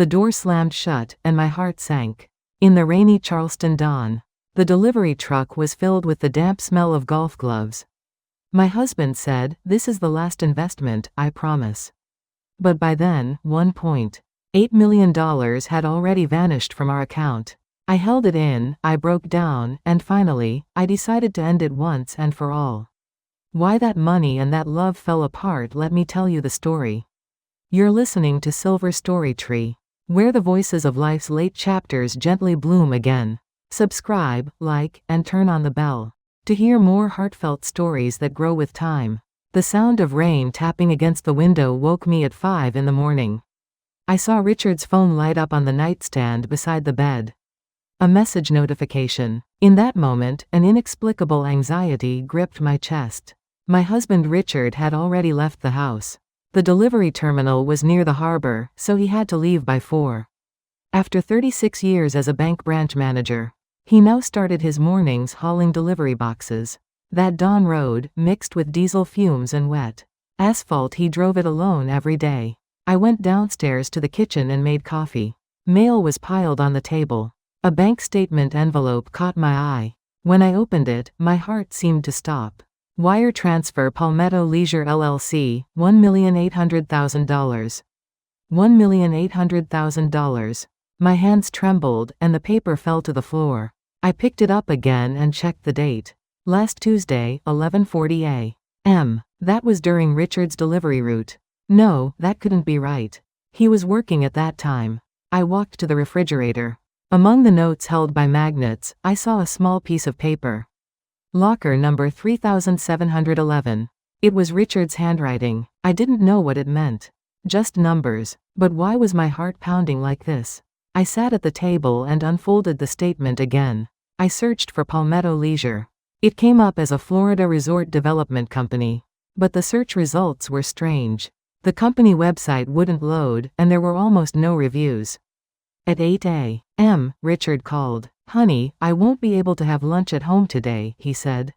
The door slammed shut, and my heart sank. In the rainy Charleston dawn, the delivery truck was filled with the damp smell of golf gloves. My husband said, "This is the last investment, I promise." But by then, $1.8 million had already vanished from our account. I held it in, I broke down, and finally, I decided to end it once and for all. Why that money and that love fell apart, let me tell you the story. You're listening to Silver Story Tree, where the voices of life's late chapters gently bloom again. Subscribe, like, and turn on the bell to hear more heartfelt stories that grow with time. The sound of rain tapping against the window woke me at 5 in the morning. I saw Richard's phone light up on the nightstand beside the bed. A message notification. In that moment, an inexplicable anxiety gripped my chest. My husband Richard had already left the house. The delivery terminal was near the harbor, so he had to leave by 4. After 36 years as a bank branch manager, he now started his mornings hauling delivery boxes. That dawn road, mixed with diesel fumes and wet asphalt, he drove it alone every day. I went downstairs to the kitchen and made coffee. Mail was piled on the table. A bank statement envelope caught my eye. When I opened it, my heart seemed to stop. Wire transfer Palmetto Leisure LLC, $1,800,000. $1,800,000. My hands trembled, and the paper fell to the floor. I picked it up again and checked the date. Last Tuesday, 11:40 a.m. That was during Richard's delivery route. No, that couldn't be right. He was working at that time. I walked to the refrigerator. Among the notes held by magnets, I saw a small piece of paper. Locker number 3711. It was Richard's handwriting. I didn't know what it meant. Just numbers. But why was my heart pounding like this? I sat at the table and unfolded the statement again. I searched for Palmetto Leisure. It came up as a Florida resort development company. But the search results were strange. The company website wouldn't load, and there were almost no reviews. At 8 a.m., Richard called. "Honey, I won't be able to have lunch at home today," he said.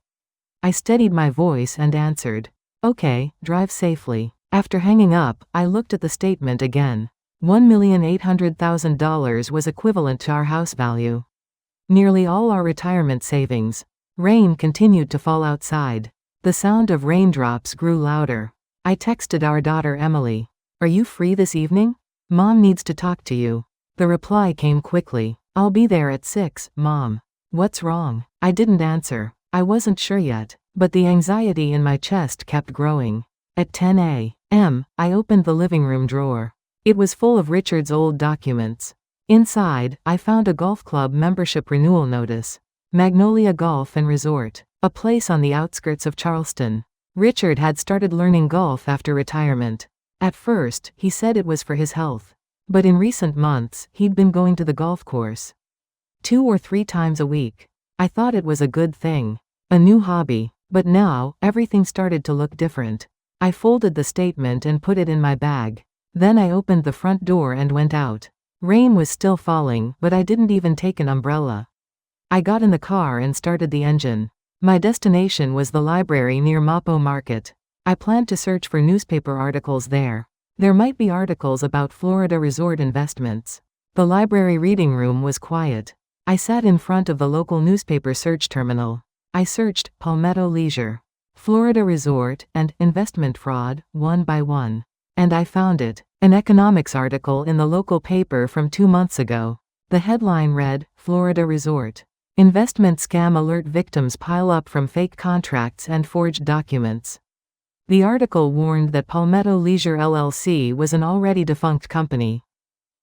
I steadied my voice and answered, "Okay, drive safely." After hanging up, I looked at the statement again. $1,800,000 was equivalent to our house value. Nearly all our retirement savings. Rain continued to fall outside. The sound of raindrops grew louder. I texted our daughter Emily. "Are you free this evening? Mom needs to talk to you." The reply came quickly. "I'll be there at 6, Mom." "What's wrong?" I didn't answer. I wasn't sure yet, but the anxiety in my chest kept growing. At 10 a.m., I opened the living room drawer. It was full of Richard's old documents. Inside, I found a golf club membership renewal notice. Magnolia Golf and Resort, a place on the outskirts of Charleston. Richard had started learning golf after retirement. At first, he said it was for his health. But in recent months, he'd been going to the golf course 2 or 3 times a week. I thought it was a good thing. A new hobby. But now, everything started to look different. I folded the statement and put it in my bag. Then I opened the front door and went out. Rain was still falling, but I didn't even take an umbrella. I got in the car and started the engine. My destination was the library near Mapo Market. I planned to search for newspaper articles there. There might be articles about Florida resort investments. The library reading room was quiet. I sat in front of the local newspaper search terminal. I searched Palmetto Leisure, Florida resort, and investment fraud, one by one. And I found it. An economics article in the local paper from 2 months ago. The headline read, "Florida Resort. Investment Scam Alert Victims Pile Up from Fake Contracts and Forged Documents." The article warned that Palmetto Leisure LLC was an already defunct company.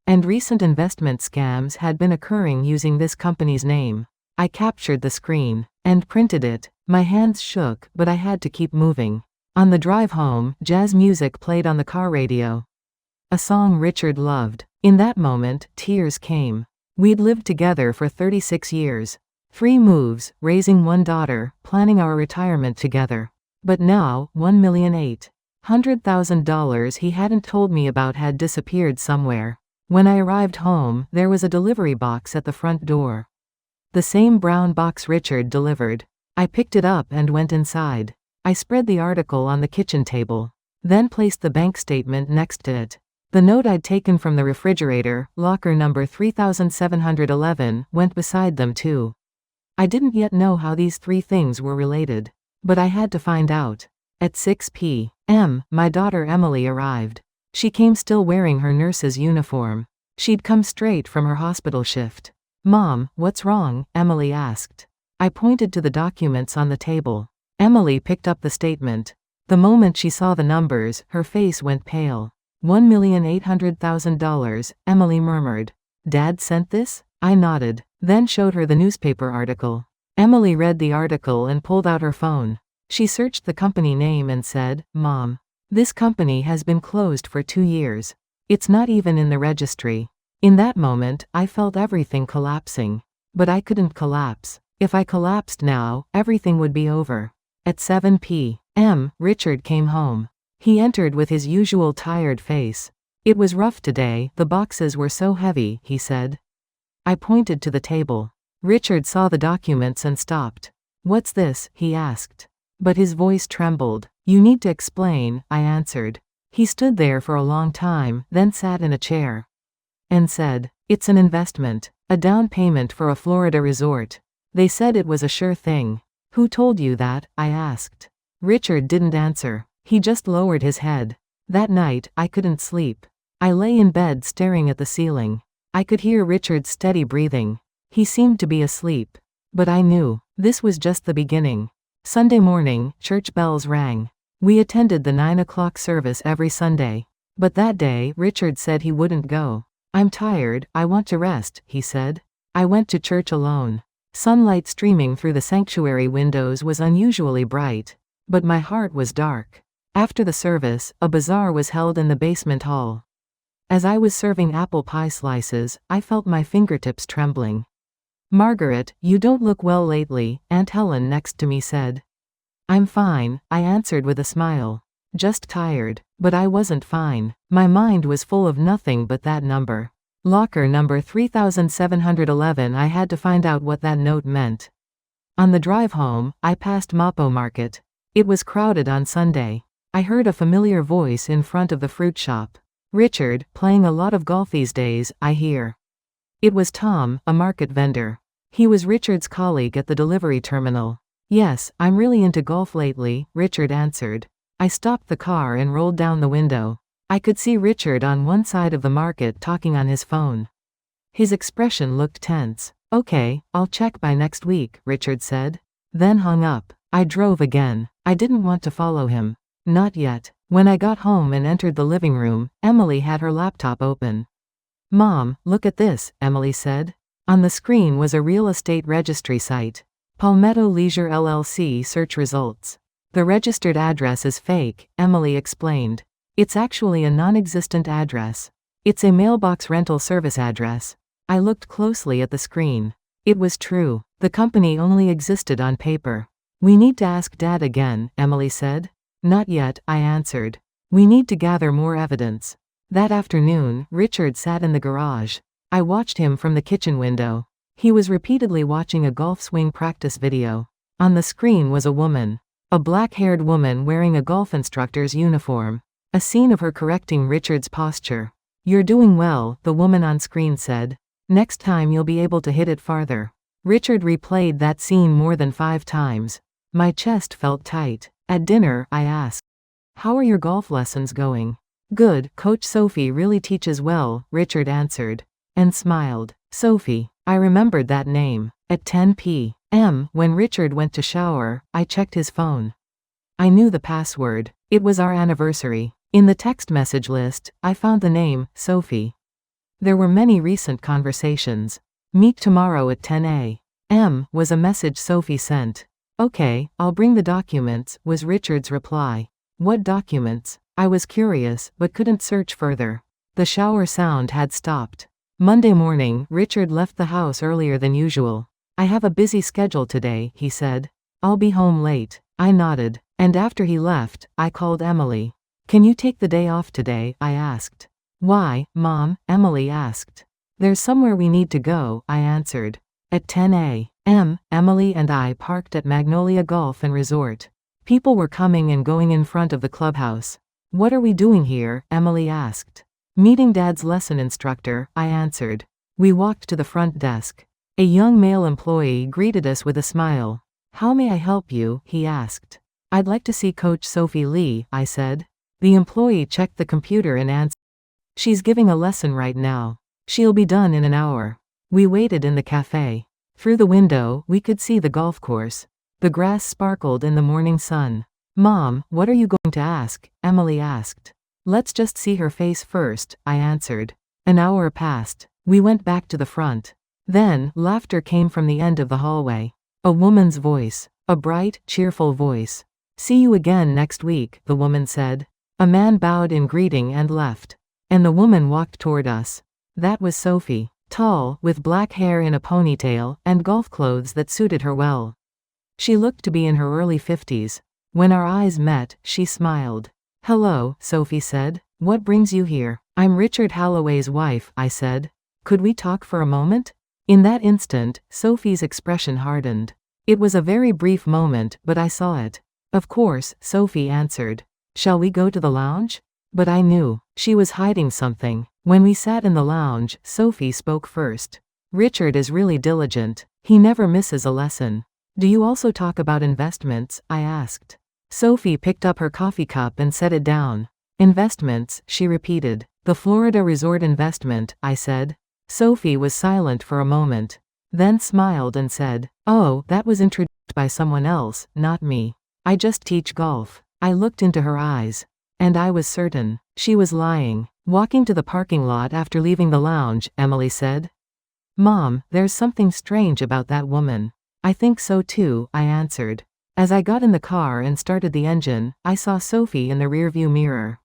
And recent investment scams had been occurring using this company's name. I captured the screen and printed it. My hands shook, but I had to keep moving. On the drive home, jazz music played on the car radio. A song Richard loved. In that moment, tears came. We'd lived together for 36 years. 3 moves, raising 1 daughter, planning our retirement together. But now, $1,800,000 he hadn't told me about had disappeared somewhere. When I arrived home, there was a delivery box at the front door. The same brown box Richard delivered. I picked it up and went inside. I spread the article on the kitchen table, then placed the bank statement next to it. The note I'd taken from the refrigerator, locker number 3711, went beside them too. I didn't yet know how these three things were related. But I had to find out. At 6 p.m., my daughter Emily arrived. She came still wearing her nurse's uniform. She'd come straight from her hospital shift. "Mom, what's wrong?" Emily asked. I pointed to the documents on the table. Emily picked up the statement. The moment she saw the numbers, her face went pale. $1,800,000, Emily murmured. "Dad sent this?" I nodded, then showed her the newspaper article. Emily read the article and pulled out her phone. She searched the company name and said, "Mom, this company has been closed for 2 years. It's not even in the registry." In that moment, I felt everything collapsing. But I couldn't collapse. If I collapsed now, everything would be over. At 7 p.m., Richard came home. He entered with his usual tired face. "It was rough today, the boxes were so heavy," he said. I pointed to the table. Richard saw the documents and stopped. "What's this?" he asked. But his voice trembled. "You need to explain," I answered. He stood there for a long time, then sat in a chair and said, "It's an investment. A down payment for a Florida resort. They said it was a sure thing." "Who told you that?" I asked. Richard didn't answer. He just lowered his head. That night, I couldn't sleep. I lay in bed staring at the ceiling. I could hear Richard's steady breathing. He seemed to be asleep. But I knew. This was just the beginning. Sunday morning, church bells rang. We attended the 9 o'clock service every Sunday. But that day, Richard said he wouldn't go. "I'm tired, I want to rest," he said. I went to church alone. Sunlight streaming through the sanctuary windows was unusually bright. But my heart was dark. After the service, a bazaar was held in the basement hall. As I was serving apple pie slices, I felt my fingertips trembling. "Margaret, you don't look well lately," Aunt Helen next to me said. "I'm fine," I answered with a smile. "Just tired." But I wasn't fine. My mind was full of nothing but that number. Locker number 3711. I had to find out what that note meant. On the drive home, I passed Mapo Market. It was crowded on Sunday. I heard a familiar voice in front of the fruit shop. "Richard, playing a lot of golf these days, I hear." It was Tom, a market vendor. He was Richard's colleague at the delivery terminal. "Yes, I'm really into golf lately," Richard answered. I stopped the car and rolled down the window. I could see Richard on one side of the market talking on his phone. His expression looked tense. "Okay, I'll check by next week," Richard said. Then hung up. I drove again. I didn't want to follow him. Not yet. When I got home and entered the living room, Emily had her laptop open. "Mom, look at this," Emily said. On the screen was a real estate registry site. Palmetto Leisure LLC search results. "The registered address is fake," Emily explained. "It's actually a non-existent address. It's a mailbox rental service address." I looked closely at the screen. It was true. The company only existed on paper. "We need to ask Dad again," Emily said. "Not yet," I answered. "We need to gather more evidence." That afternoon, Richard sat in the garage. I watched him from the kitchen window. He was repeatedly watching a golf swing practice video. On the screen was a woman. A black-haired woman wearing a golf instructor's uniform. A scene of her correcting Richard's posture. "You're doing well," the woman on screen said. "Next time you'll be able to hit it farther." Richard replayed that scene more than 5 times. My chest felt tight. At dinner, I asked, "How are your golf lessons going?" "Good, Coach Sophie really teaches well," Richard answered. And smiled. Sophie. I remembered that name. At 10 p.m., when Richard went to shower, I checked his phone. I knew the password. It was our anniversary. In the text message list, I found the name, Sophie. There were many recent conversations. "Meet tomorrow at 10 a.m. was a message Sophie sent. "Okay, I'll bring the documents," was Richard's reply. "What documents?" I was curious, but couldn't search further. The shower sound had stopped. Monday morning, Richard left the house earlier than usual. "I have a busy schedule today," he said. "I'll be home late." I nodded. And after he left, I called Emily. "Can you take the day off today?" I asked. "Why, Mom?" Emily asked. "There's somewhere we need to go," I answered. At 10 a.m., Emily and I parked at Magnolia Golf and Resort. People were coming and going in front of the clubhouse. "What are we doing here?" Emily asked. Meeting Dad's lesson instructor, I answered. We walked to the front desk. A young male employee greeted us with a smile. How may I help you? He asked. I'd like to see Coach Sophie Lee, I said. The employee checked the computer and answered. She's giving a lesson right now. She'll be done in an hour. We waited in the cafe. Through the window, we could see the golf course. The grass sparkled in the morning sun. Mom, what are you going to ask? Emily asked. Let's just see her face first, I answered. An hour passed. We went back to the front. Then, laughter came from the end of the hallway. A woman's voice. A bright, cheerful voice. See you again next week, the woman said. A man bowed in greeting and left. And the woman walked toward us. That was Sophie. Tall, with black hair in a ponytail, and golf clothes that suited her well. She looked to be in her early 50s. When our eyes met, she smiled. Hello, Sophie said. What brings you here? I'm Richard Halloway's wife, I said. Could we talk for a moment? In that instant, Sophie's expression hardened. It was a very brief moment, but I saw it. Of course, Sophie answered. Shall we go to the lounge? But I knew. She was hiding something. When we sat in the lounge, Sophie spoke first. Richard is really diligent. He never misses a lesson. Do you also talk about investments? I asked. Sophie picked up her coffee cup and set it down. Investments, she repeated. The Florida resort investment, I said. Sophie was silent for a moment. Then smiled and said, Oh, that was introduced by someone else, not me. I just teach golf. I looked into her eyes. And I was certain. She was lying. Walking to the parking lot after leaving the lounge, Emily said. Mom, there's something strange about that woman. I think so too, I answered. As I got in the car and started the engine, I saw Sophie in the rearview mirror.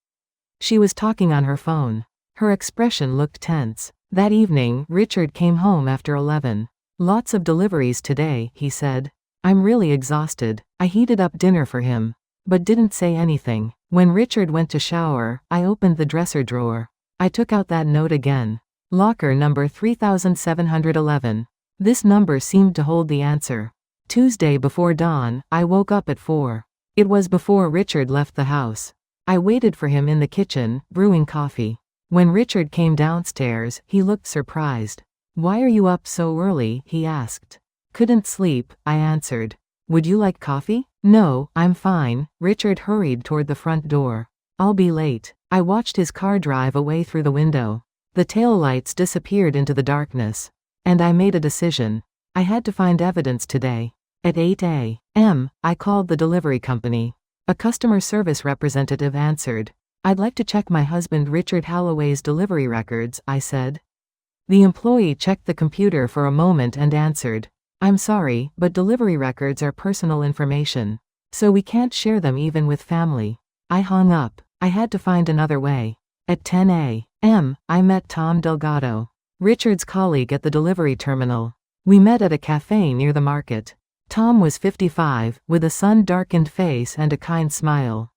She was talking on her phone. Her expression looked tense. That evening, Richard came home after 11. Lots of deliveries today, he said. I'm really exhausted. I heated up dinner for him. But didn't say anything. When Richard went to shower, I opened the dresser drawer. I took out that note again. Locker number 3711. This number seemed to hold the answer. Tuesday before dawn, I woke up at 4. It was before Richard left the house. I waited for him in the kitchen, brewing coffee. When Richard came downstairs, he looked surprised. Why are you up so early? He asked. Couldn't sleep, I answered. Would you like coffee? No, I'm fine. Richard hurried toward the front door. I'll be late. I watched his car drive away through the window. The taillights disappeared into the darkness. And I made a decision. I had to find evidence today. At 8 a.m., I called the delivery company. A customer service representative answered. I'd like to check my husband Richard Halloway's delivery records, I said. The employee checked the computer for a moment and answered. I'm sorry, but delivery records are personal information. So we can't share them even with family. I hung up. I had to find another way. At 10 a.m., I met Tom Delgado, Richard's colleague at the delivery terminal. We met at a cafe near the market. Tom was 55, with a sun-darkened face and a kind smile.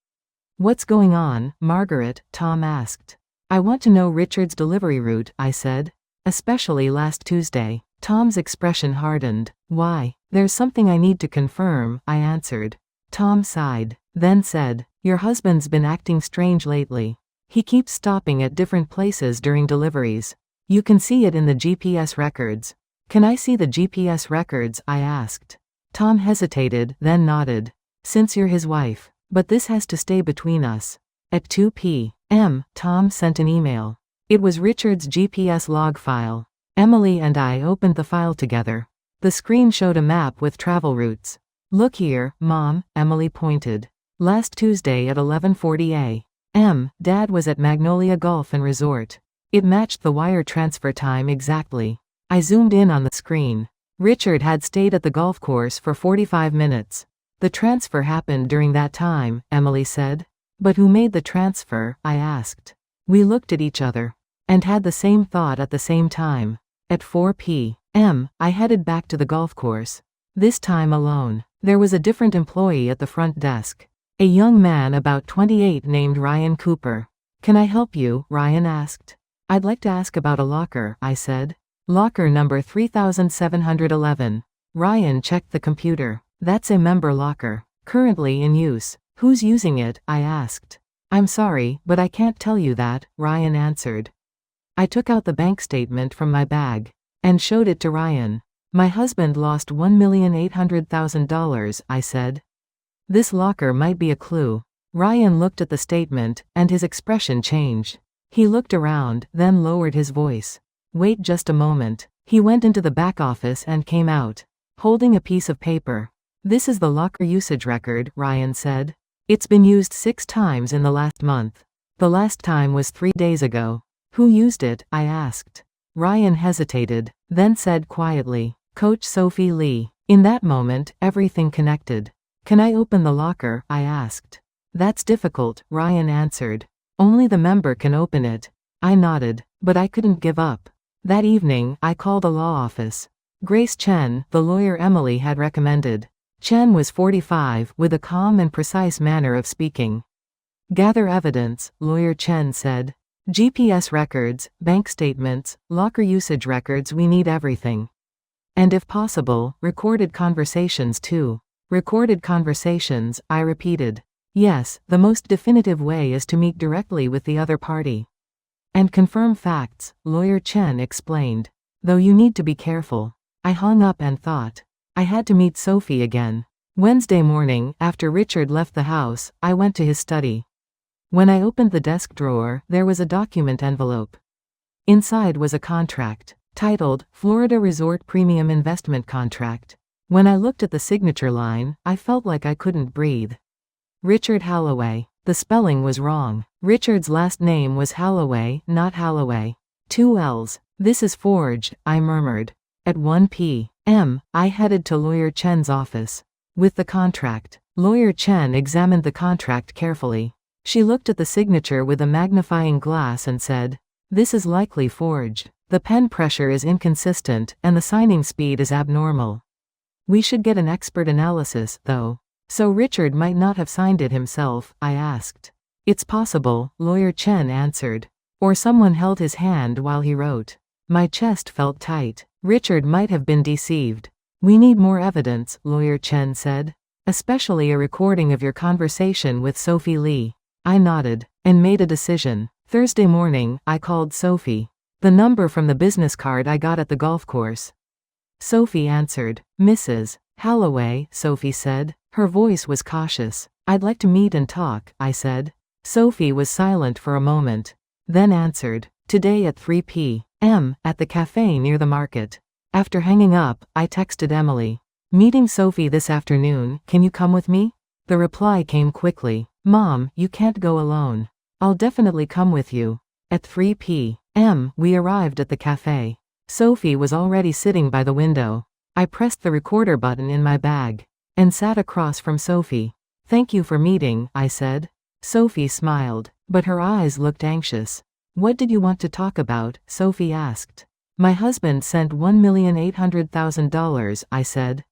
What's going on, Margaret? Tom asked. I want to know Richard's delivery route, I said. Especially last Tuesday. Tom's expression hardened. Why? There's something I need to confirm, I answered. Tom sighed, then said, Your husband's been acting strange lately. He keeps stopping at different places during deliveries. You can see it in the GPS records. Can I see the GPS records? I asked. Tom hesitated, then nodded. Since you're his wife. But this has to stay between us. At 2 p.m., Tom sent an email. It was Richard's GPS log file. Emily and I opened the file together. The screen showed a map with travel routes. Look here, Mom, Emily pointed. Last Tuesday at 11:40 a.m., Dad was at Magnolia Golf and Resort. It matched the wire transfer time exactly. I zoomed in on the screen. Richard had stayed at the golf course for 45 minutes. The transfer happened during that time, Emily said. But who made the transfer? I asked. We looked at each other. And had the same thought at the same time. At 4 p.m., I headed back to the golf course. This time alone. There was a different employee at the front desk. A young man about 28 named Ryan Cooper. Can I help you? Ryan asked. I'd like to ask about a locker, I said. Locker number 3711. Ryan checked the computer. That's a member locker. Currently in use. Who's using it? I asked. I'm sorry, but I can't tell you that, Ryan answered. I took out the bank statement from my bag and showed it to Ryan. My husband lost $1,800,000, I said. This locker might be a clue. Ryan looked at the statement, and his expression changed. He looked around, then lowered his voice. Wait just a moment. He went into the back office and came out, holding a piece of paper. This is the locker usage record, Ryan said. It's been used 6 times in the last month. The last time was 3 days ago. Who used it? I asked. Ryan hesitated, then said quietly, Coach Sophie Lee. In that moment, everything connected. Can I open the locker? I asked. That's difficult, Ryan answered. Only the member can open it. I nodded, but I couldn't give up. That evening, I called a law office. Grace Chen, the lawyer Emily had recommended. Chen was 45, with a calm and precise manner of speaking. Gather evidence, lawyer Chen said. GPS records, bank statements, locker usage records, we need everything. And if possible, recorded conversations too. Recorded conversations, I repeated. Yes, the most definitive way is to meet directly with the other party. And confirm facts, lawyer Chen explained. Though you need to be careful. I hung up and thought. I had to meet Sophie again. Wednesday morning, after Richard left the house, I went to his study. When I opened the desk drawer, there was a document envelope. Inside was a contract, titled, Florida Resort Premium Investment Contract. When I looked at the signature line, I felt like I couldn't breathe. Richard Halloway. The spelling was wrong. Richard's last name was Halloway, not Halloway. 2 L's. This is forged, I murmured. At 1 p.m., I headed to lawyer Chen's office. With the contract. Lawyer Chen examined the contract carefully. She looked at the signature with a magnifying glass and said, This is likely forged. The pen pressure is inconsistent, and the signing speed is abnormal. We should get an expert analysis, though. So Richard might not have signed it himself, I asked. It's possible, lawyer Chen answered. Or someone held his hand while he wrote. My chest felt tight. Richard might have been deceived. We need more evidence, lawyer Chen said. Especially a recording of your conversation with Sophie Lee. I nodded, and made a decision. Thursday morning, I called Sophie. The number from the business card I got at the golf course. Sophie answered. Mrs. Halloway, Sophie said. Her voice was cautious. I'd like to meet and talk, I said. Sophie was silent for a moment. Then answered. Today at 3 p.m., at the cafe near the market. After hanging up, I texted Emily. Meeting Sophie this afternoon, can you come with me? The reply came quickly. Mom, you can't go alone. I'll definitely come with you. At 3 p.m., we arrived at the cafe. Sophie was already sitting by the window. I pressed the recorder button in my bag and sat across from Sophie. Thank you for meeting, I said. Sophie smiled, but her eyes looked anxious. What did you want to talk about? Sophie asked. My husband sent $1,800,000, I said.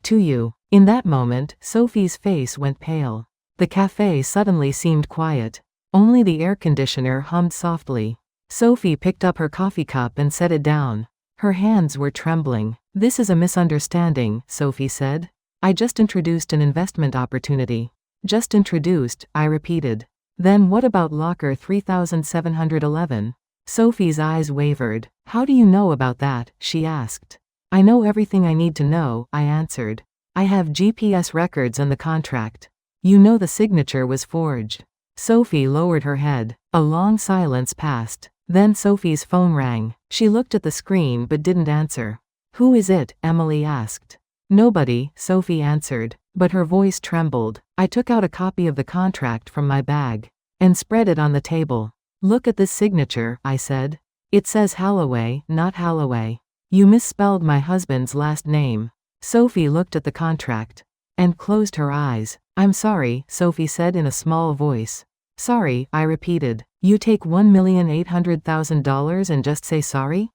To you. In that moment, Sophie's face went pale. The cafe suddenly seemed quiet. Only the air conditioner hummed softly. Sophie picked up her coffee cup and set it down. Her hands were trembling. This is a misunderstanding, Sophie said. I just introduced an investment opportunity. Just introduced, I repeated. Then what about locker 3711? Sophie's eyes wavered. How do you know about that? She asked. I know everything I need to know, I answered. I have GPS records and the contract. You know the signature was forged. Sophie lowered her head. A long silence passed. Then Sophie's phone rang. She looked at the screen but didn't answer. Who is it? Emily asked. Nobody, Sophie answered, but her voice trembled. I took out a copy of the contract from my bag and spread it on the table. Look at this signature, I said. It says Halloway, not Halloway. You misspelled my husband's last name. Sophie looked at the contract and closed her eyes. I'm sorry, Sophie said in a small voice. Sorry, I repeated. You take $1,800,000 and just say sorry?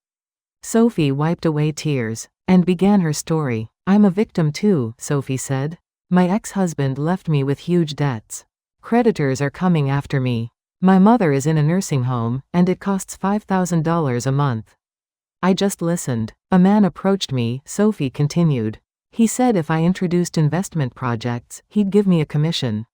Sophie wiped away tears and began her story. I'm a victim too, Sophie said. My ex-husband left me with huge debts. Creditors are coming after me. My mother is in a nursing home, and it costs $5,000 a month. I just listened. A man approached me, Sophie continued. He said if I introduced investment projects, he'd give me a commission.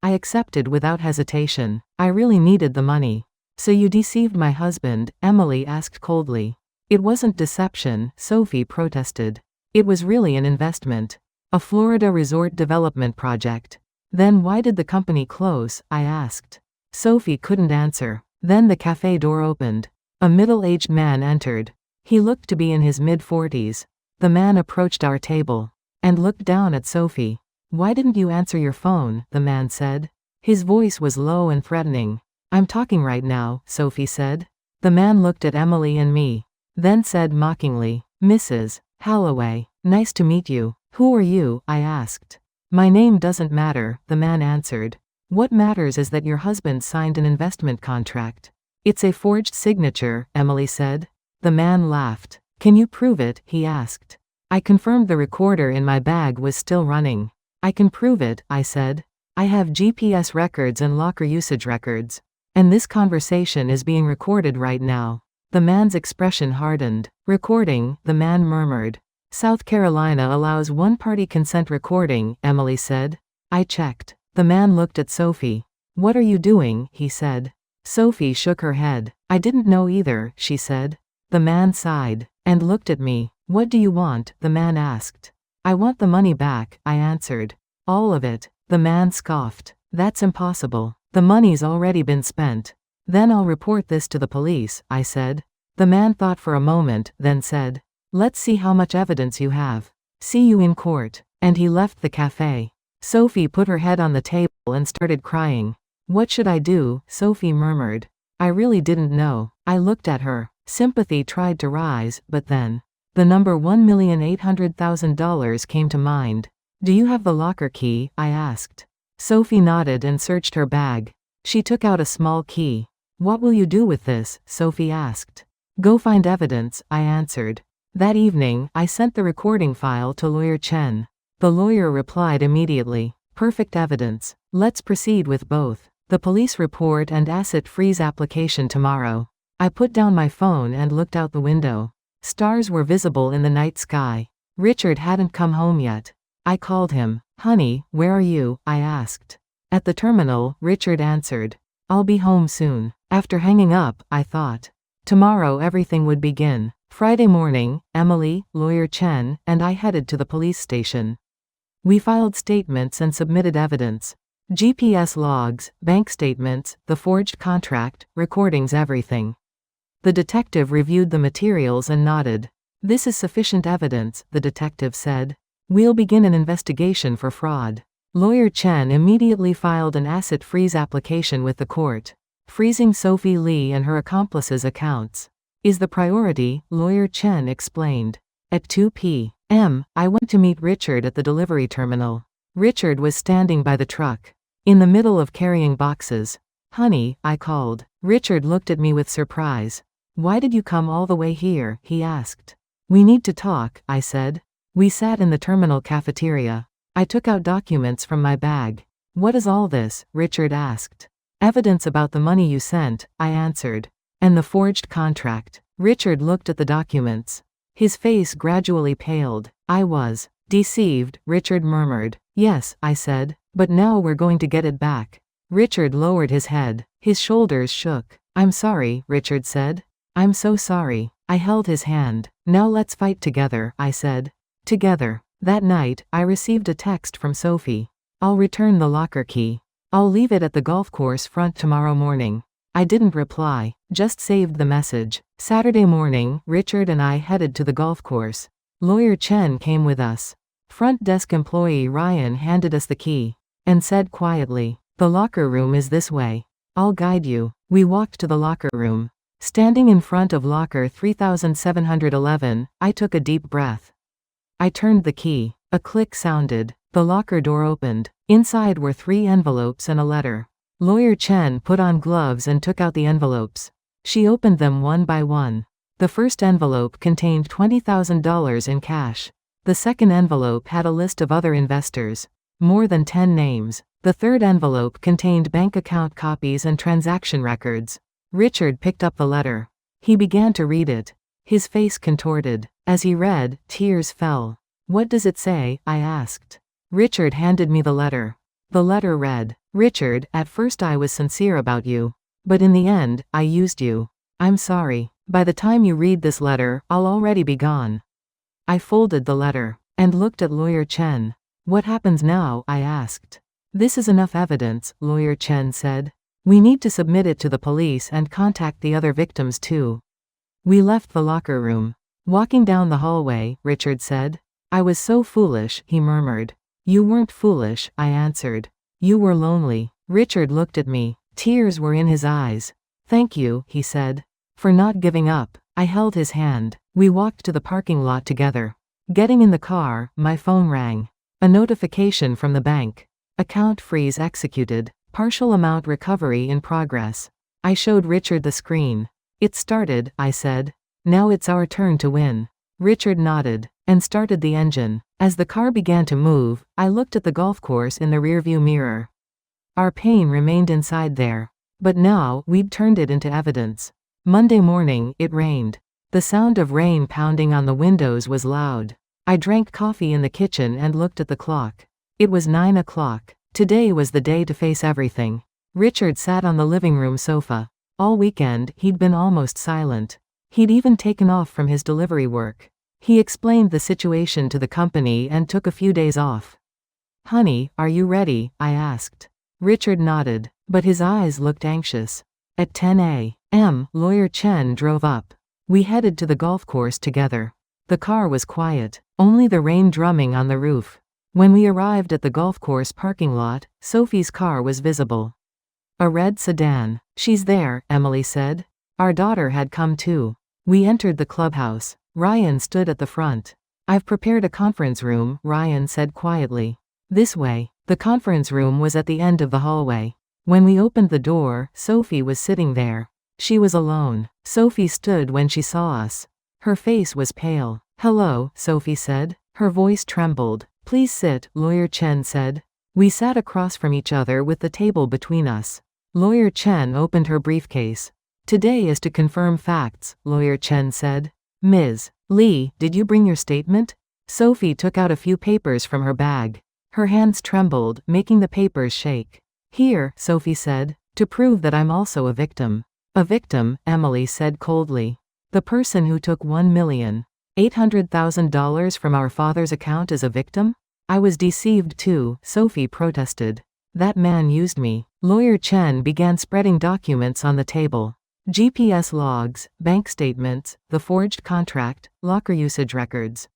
I accepted without hesitation. I really needed the money. So you deceived my husband? Emily asked coldly. It wasn't deception, Sophie protested. It was really an investment. A Florida resort development project. Then why did the company close? I asked. Sophie couldn't answer. Then the cafe door opened. A middle-aged man entered. He looked to be in his mid-40s. The man approached our table and looked down at Sophie. Why didn't you answer your phone? The man said. His voice was low and threatening. I'm talking right now, Sophie said. The man looked at Emily and me. Then said mockingly, Mrs. Holloway, nice to meet you. Who are you? I asked. My name doesn't matter, the man answered. What matters is that your husband signed an investment contract. It's a forged signature, Emily said. The man laughed. Can you prove it? He asked. I confirmed the recorder in my bag was still running. I can prove it, I said. I have GPS records and locker usage records. And this conversation is being recorded right now. The man's expression hardened. Recording, the man murmured. South Carolina allows one-party consent recording, Emily said. I checked. The man looked at Sophie. What are you doing? He said. Sophie shook her head. I didn't know either, she said. The man sighed and looked at me. What do you want? The man asked. I want the money back, I answered. All of it. The man scoffed. That's impossible. The money's already been spent. Then I'll report this to the police, I said. The man thought for a moment, then said, let's see how much evidence you have. See you in court. And he left the cafe. Sophie put her head on the table and started crying. What should I do? Sophie murmured. I really didn't know. I looked at her. Sympathy tried to rise, but then the number $1,800,000 came to mind. Do you have the locker key? I asked. Sophie nodded and searched her bag. She took out a small key. What will you do with this? Sophie asked. Go find evidence, I answered. That evening, I sent the recording file to lawyer Chen. The lawyer replied immediately. Perfect evidence. Let's proceed with both. The police report and asset freeze application tomorrow. I put down my phone and looked out the window. Stars were visible in the night sky. Richard hadn't come home yet. I called him. Honey, where are you? I asked. At the terminal, Richard answered. I'll be home soon. After hanging up, I thought. Tomorrow everything would begin. Friday morning, Emily, lawyer Chen, and I headed to the police station. We filed statements and submitted evidence. GPS logs, bank statements, the forged contract, recordings, everything. The detective reviewed the materials and nodded. This is sufficient evidence, the detective said. We'll begin an investigation for fraud. Lawyer Chen immediately filed an asset freeze application with the court. Freezing Sophie Lee and her accomplices' accounts is the priority, lawyer Chen explained. At 2 p.m., I went to meet Richard at the delivery terminal. Richard was standing by the truck, in the middle of carrying boxes. Honey, I called. Richard looked at me with surprise. Why did you come all the way here? He asked. We need to talk, I said. We sat in the terminal cafeteria. I took out documents from my bag. What is all this? Richard asked. Evidence about the money you sent, I answered. And the forged contract. Richard looked at the documents. His face gradually paled. I was deceived, Richard murmured. Yes, I said. But now we're going to get it back. Richard lowered his head. His shoulders shook. I'm sorry, Richard said. I'm so sorry. I held his hand. Now let's fight together, I said. Together. That night, I received a text from Sophie. I'll return the locker key. I'll leave it at the golf course front tomorrow morning. I didn't reply, just saved the message. Saturday morning, Richard and I headed to the golf course. Lawyer Chen came with us. Front desk employee Ryan handed us the key and said quietly, the locker room is this way. I'll guide you. We walked to the locker room. Standing in front of locker 3711, I took a deep breath. I turned the key. A click sounded. The locker door opened. Inside were 3 envelopes and a letter. Lawyer Chen put on gloves and took out the envelopes. She opened them one by one. The first envelope contained $20,000 in cash. The second envelope had a list of other investors. More than 10 names. The third envelope contained bank account copies and transaction records. Richard picked up the letter. He began to read it. His face contorted. As he read, tears fell. What does it say? I asked. Richard handed me the letter. The letter read, Richard, at first I was sincere about you. But in the end, I used you. I'm sorry. By the time you read this letter, I'll already be gone. I folded the letter and looked at Lawyer Chen. What happens now? I asked. This is enough evidence, Lawyer Chen said. We need to submit it to the police and contact the other victims too. We left the locker room. Walking down the hallway, Richard said. I was so foolish, he murmured. You weren't foolish, I answered. You were lonely. Richard looked at me. Tears were in his eyes. Thank you, he said. For not giving up. I held his hand. We walked to the parking lot together. Getting in the car, my phone rang. A notification from the bank. Account freeze executed. Partial amount recovery in progress. I showed Richard the screen. It started, I said. Now it's our turn to win. Richard nodded and started the engine. As the car began to move, I looked at the golf course in the rearview mirror. Our pain remained inside there. But now, we'd turned it into evidence. Monday morning, it rained. The sound of rain pounding on the windows was loud. I drank coffee in the kitchen and looked at the clock. It was 9 o'clock. Today was the day to face everything. Richard sat on the living room sofa. All weekend, he'd been almost silent. He'd even taken off from his delivery work. He explained the situation to the company and took a few days off. Honey, are you ready? I asked. Richard nodded, but his eyes looked anxious. At 10 a.m., Lawyer Chen drove up. We headed to the golf course together. The car was quiet, only the rain drumming on the roof. When we arrived at the golf course parking lot, Sophie's car was visible. A red sedan. She's there, Emily said. Our daughter had come too. We entered the clubhouse. Ryan stood at the front. I've prepared a conference room, Ryan said quietly. This way. The conference room was at the end of the hallway. When we opened the door, Sophie was sitting there. She was alone. Sophie stood when she saw us. Her face was pale. Hello, Sophie said. Her voice trembled. Please sit, Lawyer Chen said. We sat across from each other with the table between us. Lawyer Chen opened her briefcase. Today is to confirm facts, Lawyer Chen said. Ms. Lee, did you bring your statement? Sophie took out a few papers from her bag. Her hands trembled, making the papers shake. Here, Sophie said, to prove that I'm also a victim. A victim, Emily said coldly. The person who took $1,800,000 from our father's account is a victim? I was deceived too, Sophie protested. That man used me. Lawyer Chen began spreading documents on the table. GPS logs, bank statements, the forged contract, locker usage records.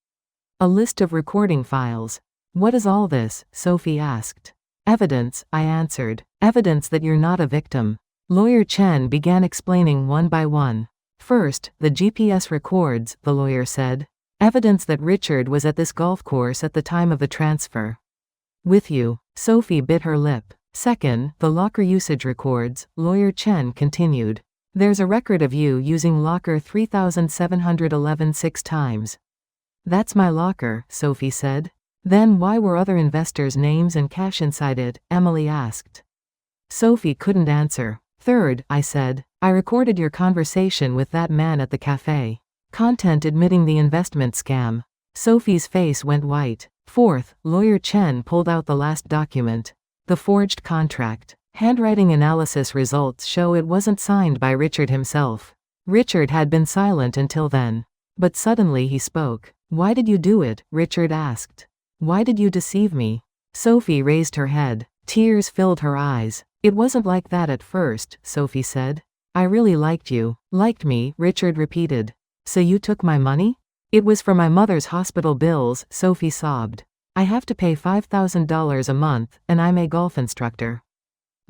A list of recording files. What is all this? Sophie asked. Evidence, I answered. Evidence that you're not a victim. Lawyer Chen began explaining one by one. First, the GPS records, the lawyer said. Evidence that Richard was at this golf course at the time of the transfer. With you. Sophie bit her lip. Second, the locker usage records, Lawyer Chen continued. There's a record of you using locker 3711 6 times. That's my locker, Sophie said. Then why were other investors' names and cash inside it? Emily asked. Sophie couldn't answer. Third, I said, I recorded your conversation with that man at the cafe. Content admitting the investment scam. Sophie's face went white. Fourth, Lawyer Chen pulled out the last document. The forged contract. Handwriting analysis results show it wasn't signed by Richard himself. Richard had been silent until then. But suddenly he spoke. Why did you do it? Richard asked. Why did you deceive me? Sophie raised her head. Tears filled her eyes. It wasn't like that at first, Sophie said. I really liked you. Liked me, Richard repeated. So you took my money? It was for my mother's hospital bills, Sophie sobbed. I have to pay $5,000 a month, and I'm a golf instructor.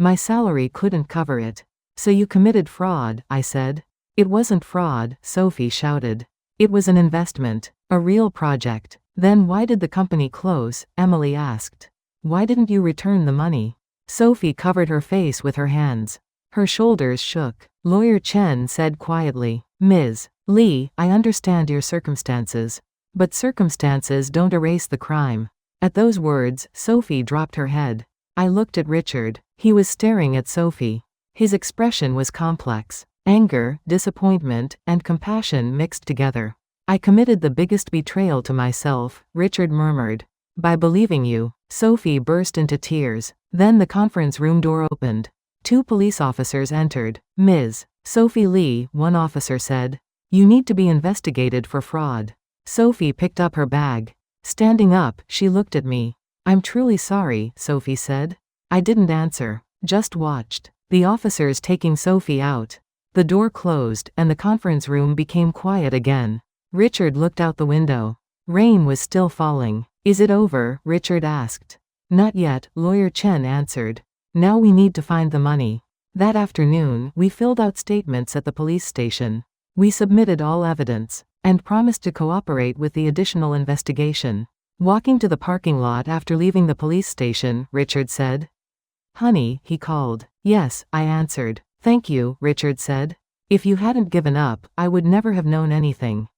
My salary couldn't cover it. So you committed fraud, I said. It wasn't fraud, Sophie shouted. It was an investment. A real project. Then why did the company close? Emily asked. Why didn't you return the money? Sophie covered her face with her hands. Her shoulders shook. Lawyer Chen said quietly, Ms. Lee, I understand your circumstances. But circumstances don't erase the crime. At those words, Sophie dropped her head. I looked at Richard. He was staring at Sophie. His expression was complex. Anger, disappointment, and compassion mixed together. I committed the biggest betrayal to myself, Richard murmured. by believing you." Sophie burst into tears. Then the conference room door opened. 2 police officers entered. "Ms. Sophie Lee," one officer said. "You need to be investigated for fraud." Sophie picked up her bag. Standing up, she looked at me. "I'm truly sorry," Sophie said. I didn't answer, just watched. The officers taking Sophie out. The door closed, and the conference room became quiet again. Richard looked out the window. Rain was still falling. "Is it over?" Richard asked. "Not yet," Lawyer Chen answered. "Now we need to find the money." That afternoon, we filled out statements at the police station. We submitted all evidence, and promised to cooperate with the additional investigation. Walking to the parking lot after leaving the police station, Richard said. "Honey," he called. "Yes," I answered. "Thank you," Richard said. "If you hadn't given up, I would never have known anything."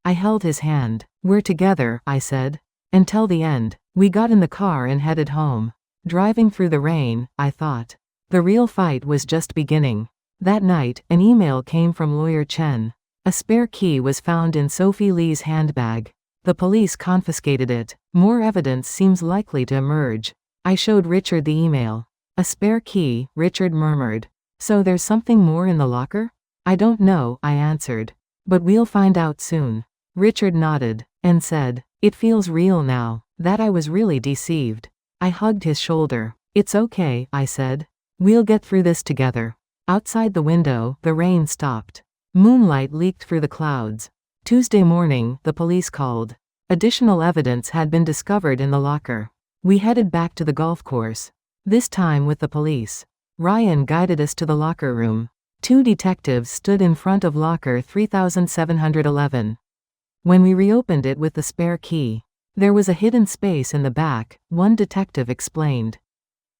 I held his hand. "We're together," I said. Until the end. We got in the car and headed home. Driving through the rain, I thought. The real fight was just beginning. That night, an email came from Lawyer Chen. A spare key was found in Sophie Lee's handbag. The police confiscated it. More evidence seems likely to emerge. I showed Richard the email. "A spare key," Richard murmured. "So there's something more in the locker?" "I don't know," I answered. "But we'll find out soon." Richard nodded, and said, "It feels real now, that I was really deceived." I hugged his shoulder. "It's okay," I said. "We'll get through this together." Outside the window, the rain stopped. Moonlight leaked through the clouds. Tuesday morning, the police called. Additional evidence had been discovered in the locker. We headed back to the golf course. This time with the police. Ryan guided us to the locker room. 2 detectives stood in front of locker 3711. When we reopened it with the spare key, there was a hidden space in the back, one detective explained.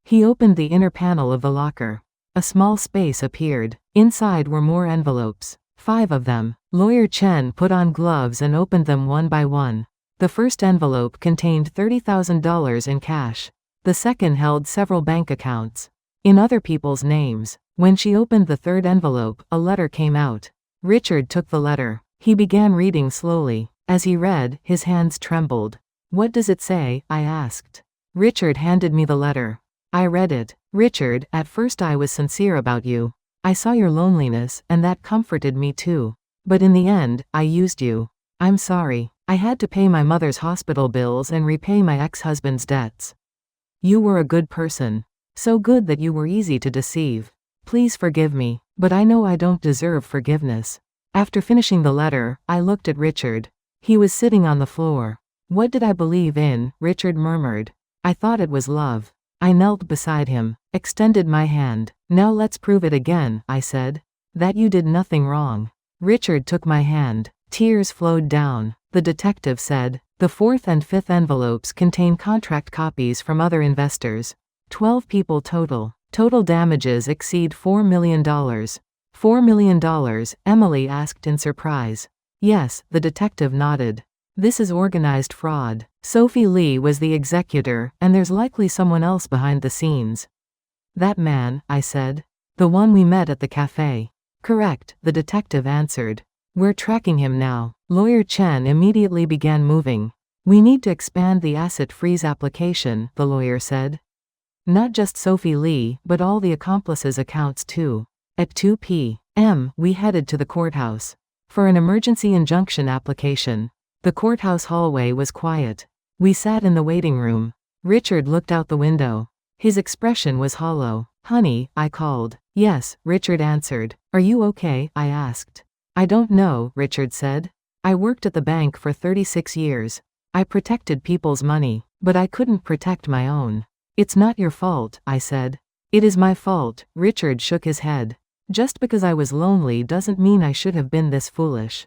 He opened the inner panel of the locker. A small space appeared. Inside were more envelopes. 5 of them. Lawyer Chen put on gloves and opened them one by one. The first envelope contained $30,000 in cash. The second held several bank accounts in other people's names. When she opened the third envelope, a letter came out. Richard took the letter. He began reading slowly. As he read, his hands trembled. "What does it say?" I asked. Richard handed me the letter. I read it. "Richard, at first I was sincere about you. I saw your loneliness, and that comforted me too. But in the end, I used you. I'm sorry. I had to pay my mother's hospital bills and repay my ex-husband's debts. You were a good person. So good that you were easy to deceive. Please forgive me, but I know I don't deserve forgiveness." After finishing the letter, I looked at Richard. He was sitting on the floor. "What did I believe in?" Richard murmured. "I thought it was love." I knelt beside him, extended my hand. "Now let's prove it again," I said. "That you did nothing wrong." Richard took my hand. Tears flowed down. The detective said, "The 4th and 5th envelopes contain contract copies from other investors. 12 people total. Total damages exceed $4 million. $4 million, Emily asked in surprise. "Yes," the detective nodded. "This is organized fraud. Sophie Lee was the executor, and there's likely someone else behind the scenes." "That man," I said. "The one we met at the cafe." "Correct," the detective answered. "We're tracking him now." Lawyer Chen immediately began moving. "We need to expand the asset freeze application," the lawyer said. "Not just Sophie Lee, but all the accomplices' accounts too." At 2 p.m., we headed to the courthouse for an emergency injunction application. The courthouse hallway was quiet. We sat in the waiting room. Richard looked out the window. His expression was hollow. "Honey," I called. "Yes," Richard answered. "Are you okay?" I asked. "I don't know," Richard said. "I worked at the bank for 36 years. I protected people's money, but I couldn't protect my own." "It's not your fault," I said. "It is my fault," Richard shook his head. "Just because I was lonely doesn't mean I should have been this foolish."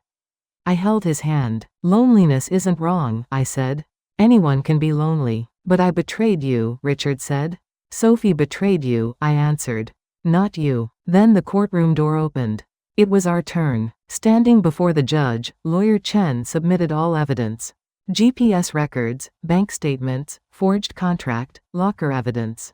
I held his hand. "Loneliness isn't wrong," I said. "Anyone can be lonely. But I betrayed you," Richard said. "Sophie betrayed you," I answered. "Not you." Then the courtroom door opened. It was our turn. Standing before the judge, Lawyer Chen submitted all evidence. GPS records, bank statements, forged contract, locker evidence,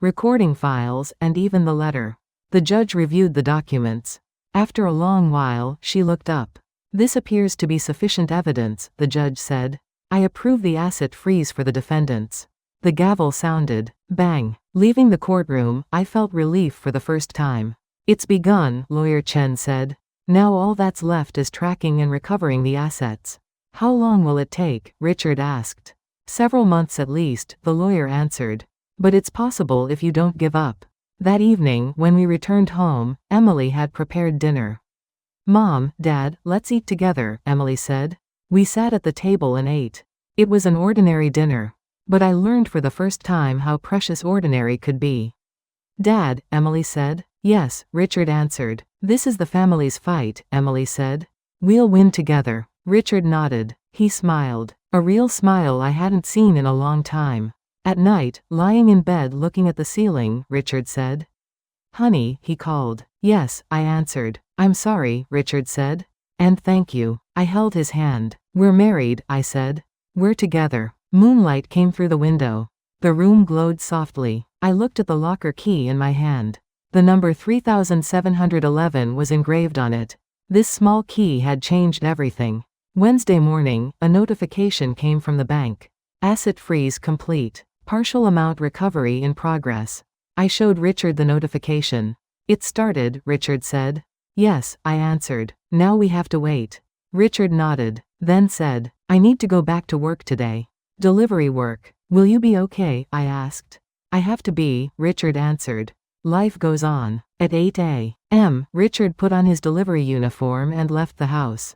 recording files, and even the letter. The judge reviewed the documents. After a long while, she looked up. "This appears to be sufficient evidence," the judge said. I approve the asset freeze for the defendants. The gavel sounded. Bang. Leaving the courtroom, I felt relief for the first time. It's begun, Lawyer Chen said. Now all that's left is tracking and recovering the assets. How long will it take? Richard asked. Several months at least, the lawyer answered. But it's possible if you don't give up. That evening, when we returned home, Emily had prepared dinner. Mom, Dad, let's eat together, Emily said. We sat at the table and ate. It was an ordinary dinner. But I learned for the first time how precious ordinary could be. Dad, Emily said. Yes, Richard answered. This is the family's fight, Emily said. We'll win together. Richard nodded. He smiled. A real smile I hadn't seen in a long time. At night, lying in bed looking at the ceiling, Richard said. Honey, he called. Yes, I answered. I'm sorry, Richard said. And thank you. I held his hand. We're married, I said. We're together. Moonlight came through the window. The room glowed softly. I looked at the locker key in my hand. The number 3711 was engraved on it. This small key had changed everything. Wednesday morning, a notification came from the bank. Asset freeze complete. Partial amount recovery in progress. I showed Richard the notification. It started, Richard said. Yes, I answered. Now we have to wait. Richard nodded, then said, I need to go back to work today. Delivery work. Will you be okay? I asked. I have to be, Richard answered. Life goes on. At 8 a.m., Richard put on his delivery uniform and left the house.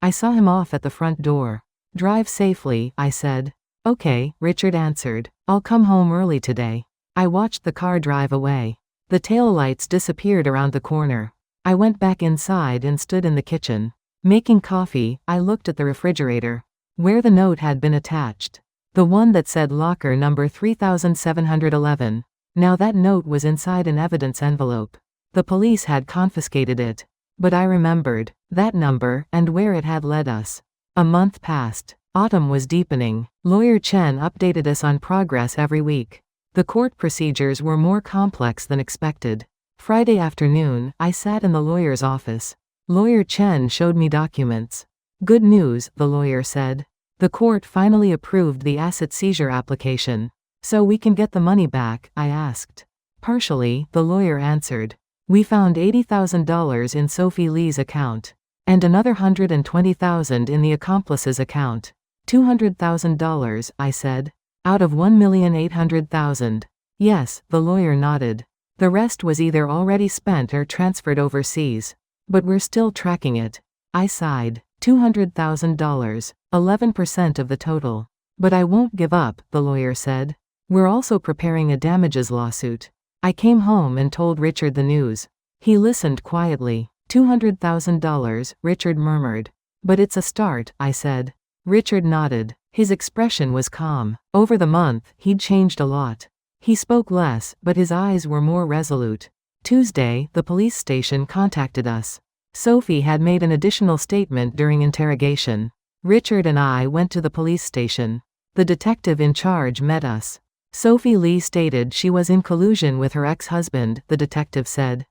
I saw him off at the front door. Drive safely, I said. Okay, Richard answered. I'll come home early today. I watched the car drive away. The taillights disappeared around the corner. I went back inside and stood in the kitchen. Making coffee, I looked at the refrigerator. Where the note had been attached. The one that said locker number 3711. Now that note was inside an evidence envelope. The police had confiscated it. But I remembered that number and where it had led us. A month passed. Autumn was deepening. Lawyer Chen updated us on progress every week. The court procedures were more complex than expected. Friday afternoon, I sat in the lawyer's office. Lawyer Chen showed me documents. Good news, the lawyer said. The court finally approved the asset seizure application. So we can get the money back, I asked. Partially, the lawyer answered. We found $80,000 in Sophie Lee's account. And another $120,000 in the accomplice's account. $200,000, I said. Out of $1,800,000. Yes, the lawyer nodded. The rest was either already spent or transferred overseas. But we're still tracking it. I sighed. $200,000, 11% of the total. But I won't give up, the lawyer said. We're also preparing a damages lawsuit. I came home and told Richard the news. He listened quietly. $200,000, Richard murmured. But it's a start, I said. Richard nodded. His expression was calm. Over the month, he'd changed a lot. He spoke less, but his eyes were more resolute. Tuesday, the police station contacted us. Sophie had made an additional statement during interrogation. Richard and I went to the police station. The detective in charge met us. Sophie Lee stated she was in collusion with her ex-husband, the detective said.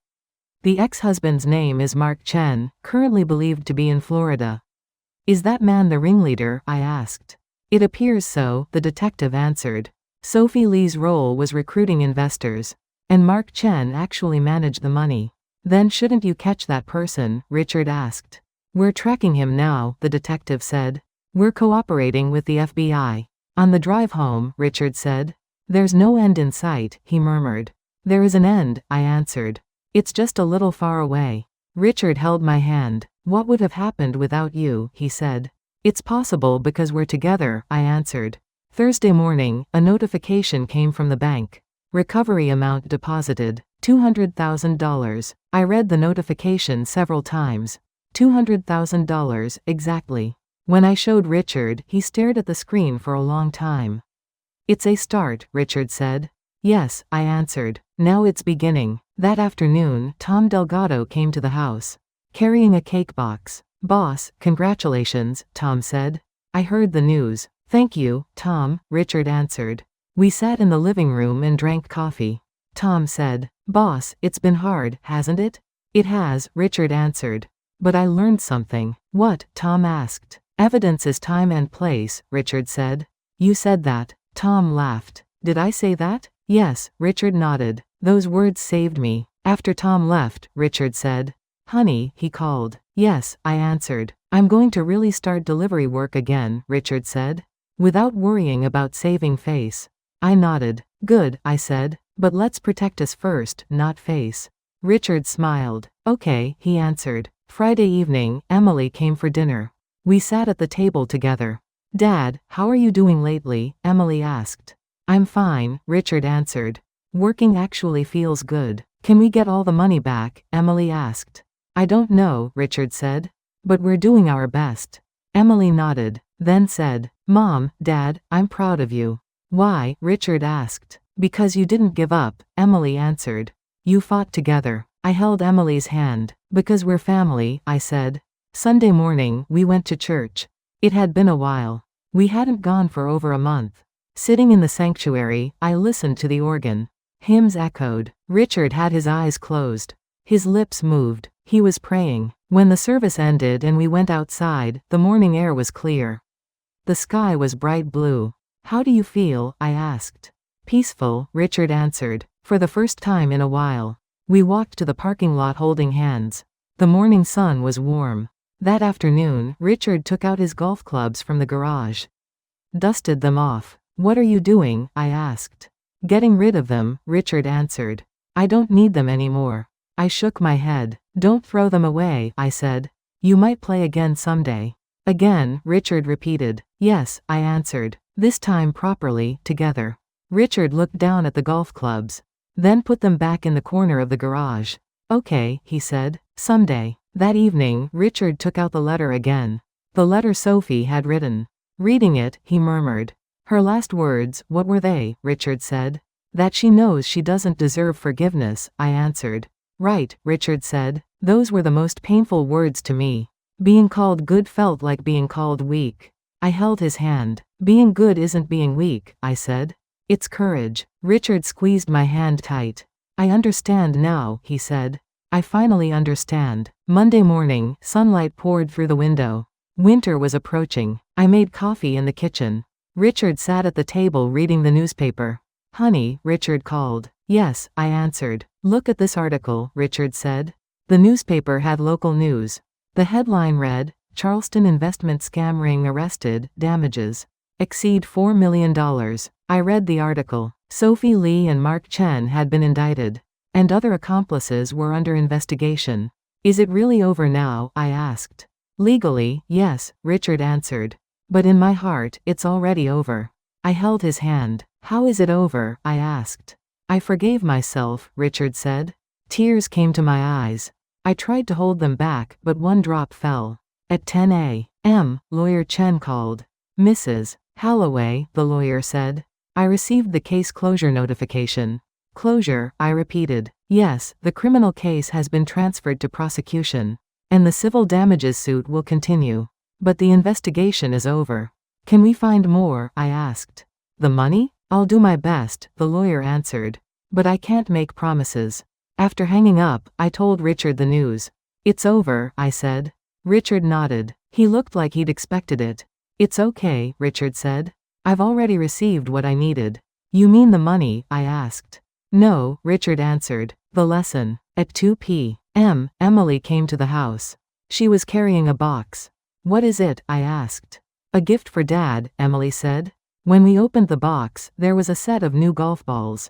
The ex-husband's name is Mark Chen, currently believed to be in Florida. Is that man the ringleader? I asked. It appears so, the detective answered. Sophie Lee's role was recruiting investors. And Mark Chen actually managed the money. Then shouldn't you catch that person? Richard asked. We're tracking him now, the detective said. We're cooperating with the FBI. On the drive home, Richard said. There's no end in sight, he murmured. There is an end, I answered. It's just a little far away. Richard held my hand. What would have happened without you? He said. It's possible because we're together, I answered. Thursday morning, a notification came from the bank. Recovery amount deposited. $200,000. I read the notification several times. $200,000, exactly. When I showed Richard, he stared at the screen for a long time. It's a start, Richard said. Yes, I answered. Now it's beginning. That afternoon, Tom Delgado came to the house. Carrying a cake box. Boss, congratulations, Tom said. I heard the news. Thank you, Tom, Richard answered. We sat in the living room and drank coffee. Tom said, Boss, it's been hard, hasn't it? It has, Richard answered. But I learned something. What? Tom asked. Evidence is time and place, Richard said. You said that. Tom laughed. Did I say that? Yes, Richard nodded. Those words saved me. After Tom left, Richard said. Honey, he called. Yes, I answered. I'm going to really start delivery work again, Richard said. Without worrying about saving face. I nodded. Good, I said. But let's protect us first, not face. Richard smiled. Okay, he answered. Friday evening, Emily came for dinner. We sat at the table together. Dad, how are you doing lately? Emily asked. I'm fine, Richard answered. Working actually feels good. Can we get all the money back? Emily asked. I don't know, Richard said. But we're doing our best. Emily nodded, then said, Mom, Dad, I'm proud of you. Why? Richard asked. Because you didn't give up, Emily answered. You fought together. I held Emily's hand. Because we're family, I said. Sunday morning, we went to church. It had been a while. We hadn't gone for over a month. Sitting in the sanctuary, I listened to the organ. Hymns echoed. Richard had his eyes closed. His lips moved. He was praying. When the service ended and we went outside, the morning air was clear. The sky was bright blue. How do you feel? I asked. Peaceful, Richard answered. For the first time in a while. We walked to the parking lot holding hands. The morning sun was warm. That afternoon, Richard took out his golf clubs from the garage. Dusted them off. What are you doing? I asked. Getting rid of them, Richard answered. I don't need them anymore. I shook my head. Don't throw them away, I said. You might play again someday. Again, Richard repeated. Yes, I answered. This time properly, together. Richard looked down at the golf clubs. Then put them back in the corner of the garage. Okay, he said. Someday. That evening, Richard took out the letter again. The letter Sophie had written. Reading it, he murmured. Her last words, what were they? Richard said. That she knows she doesn't deserve forgiveness, I answered. Right, Richard said. Those were the most painful words to me. Being called good felt like being called weak. I held his hand. Being good isn't being weak, I said. It's courage. Richard squeezed my hand tight. I understand now, he said. I finally understand. Monday morning, sunlight poured through the window. Winter was approaching. I made coffee in the kitchen. Richard sat at the table reading the newspaper. Honey, Richard called. Yes, I answered. Look at this article, Richard said. The newspaper had local news. The headline read, Charleston investment scam ring arrested, damages exceed $4 million. I read the article. Sophie Lee and Mark Chen had been indicted. And other accomplices were under investigation. Is it really over now? I asked. Legally, yes, Richard answered. But in my heart, it's already over. I held his hand. How is it over? I asked. I forgave myself, Richard said. Tears came to my eyes. I tried to hold them back, but one drop fell. At 10 a.m., lawyer Chen called. Mrs. Holloway, the lawyer said. I received the case closure notification. Closure, I repeated. Yes, the criminal case has been transferred to prosecution. And the civil damages suit will continue. But the investigation is over. Can we find more? I asked. The money? I'll do my best, the lawyer answered. But I can't make promises. After hanging up, I told Richard the news. It's over, I said. Richard nodded. He looked like he'd expected it. It's okay, Richard said. I've already received what I needed. You mean the money? I asked. No, Richard answered. The lesson. At 2 p.m., Emily came to the house. She was carrying a box. What is it? I asked. A gift for Dad, Emily said. When we opened the box, there was a set of new golf balls.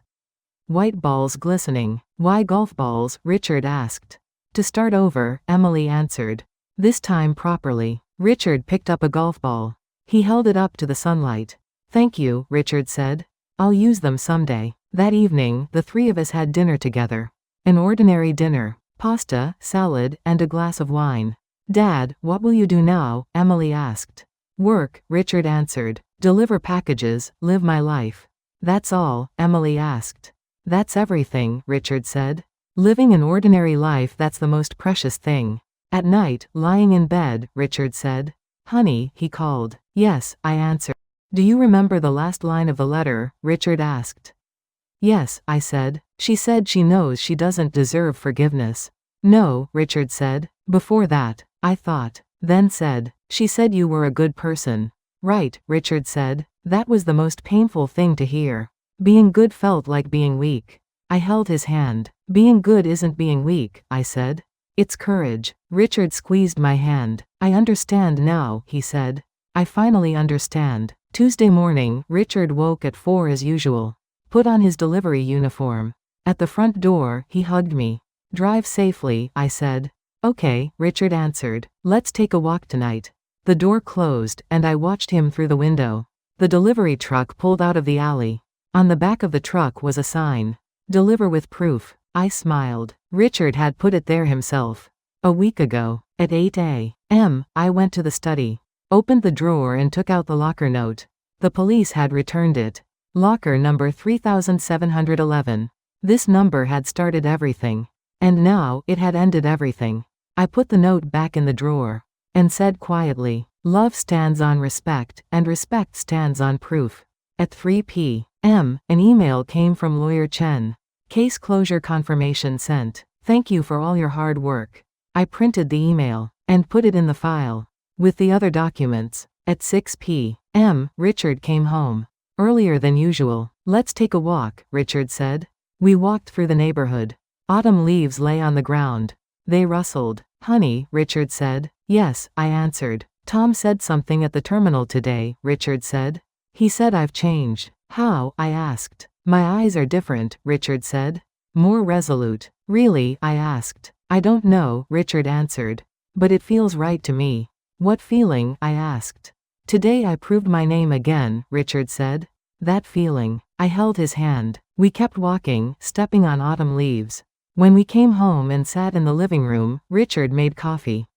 White balls glistening. Why golf balls? Richard asked. To start over, Emily answered. This time properly. Richard picked up a golf ball. He held it up to the sunlight. Thank you, Richard said. I'll use them someday. That evening, the three of us had dinner together. An ordinary dinner. Pasta, salad, and a glass of wine. Dad, what will you do now? Emily asked. Work, Richard answered. Deliver packages, live my life. That's all? Emily asked. That's everything, Richard said. Living an ordinary life, that's the most precious thing. At night, lying in bed, Richard said. Honey, he called. Yes, I answered. Do you remember the last line of the letter? Richard asked. Yes, I said. She said she knows she doesn't deserve forgiveness. No, Richard said. Before that, I thought. Then said, "She said you were a good person." "Right," Richard said. "That was the most painful thing to hear. Being good felt like being weak." I held his hand. "Being good isn't being weak," I said. "It's courage." Richard squeezed my hand. "I understand now," he said. "I finally understand." Tuesday morning, Richard woke at 4 as usual. Put on his delivery uniform. At the front door, he hugged me. "Drive safely," I said. "Okay," Richard answered. "Let's take a walk tonight." The door closed, and I watched him through the window. The delivery truck pulled out of the alley. On the back of the truck was a sign. "Deliver with proof." I smiled. Richard had put it there himself. A week ago. At 8 a.m., I went to the study. Opened the drawer and took out the locker note. The police had returned it. Locker number 3711. This number had started everything. And now, it had ended everything. I put the note back in the drawer. And said quietly, "Love stands on respect, and respect stands on proof." At 3 p.m., an email came from Lawyer Chen. "Case closure confirmation sent. Thank you for all your hard work." I printed the email. And put it in the file. With the other documents. At 6 p.m., Richard came home. Earlier than usual. "Let's take a walk," Richard said. We walked through the neighborhood. Autumn leaves lay on the ground. They rustled. "Honey," Richard said. "Yes," I answered. "Tom said something at the terminal today," Richard said. "He said I've changed." "How?" I asked. "My eyes are different," Richard said. "More resolute." "Really?" I asked. "I don't know," Richard answered. "But it feels right to me." "What feeling?" I asked. "Today I proved my name again," Richard said. "That feeling." I held his hand. We kept walking, stepping on autumn leaves. When we came home and sat in the living room, Richard made coffee.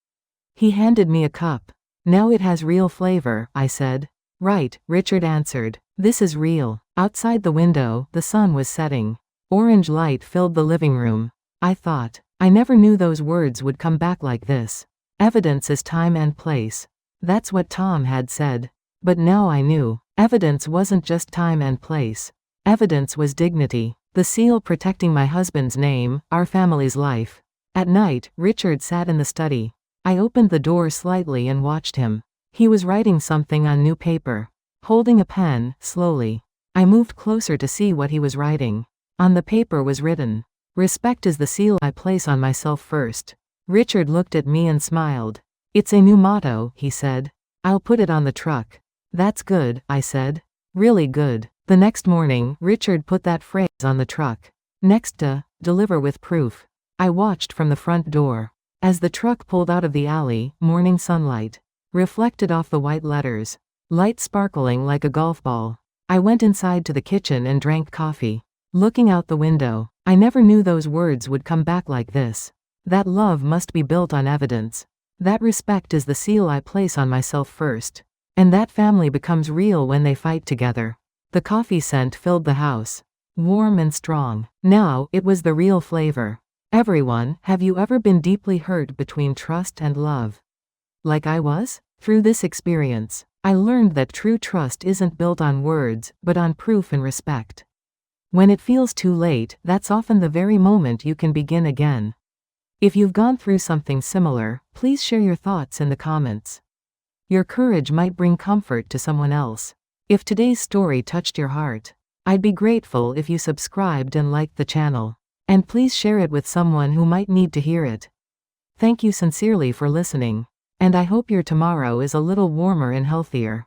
He handed me a cup. "Now it has real flavor," I said. "Right," Richard answered. "This is real." Outside the window, the sun was setting. Orange light filled the living room. I thought, I never knew those words would come back like this. Evidence is time and place. That's what Tom had said. But now I knew. Evidence wasn't just time and place. Evidence was dignity. The seal protecting my husband's name, our family's life. At night, Richard sat in the study. I opened the door slightly and watched him. He was writing something on new paper. Holding a pen, slowly. I moved closer to see what he was writing. On the paper was written, "Respect is the seal I place on myself first." Richard looked at me and smiled. "It's a new motto," he said. "I'll put it on the truck." "That's good," I said. "Really good." The next morning, Richard put that phrase on the truck. Next to, "Deliver with proof." I watched from the front door. As the truck pulled out of the alley, morning sunlight reflected off the white letters. Light sparkling like a golf ball. I went inside to the kitchen and drank coffee. Looking out the window, I never knew those words would come back like this. That love must be built on evidence. That respect is the seal I place on myself first. And that family becomes real when they fight together. The coffee scent filled the house. Warm and strong. Now, it was the real flavor. Everyone, have you ever been deeply hurt between trust and love? Like I was? Through this experience, I learned that true trust isn't built on words, but on proof and respect. When it feels too late, that's often the very moment you can begin again. If you've gone through something similar, please share your thoughts in the comments. Your courage might bring comfort to someone else. If today's story touched your heart, I'd be grateful if you subscribed and liked the channel. And please share it with someone who might need to hear it. Thank you sincerely for listening. And I hope your tomorrow is a little warmer and healthier.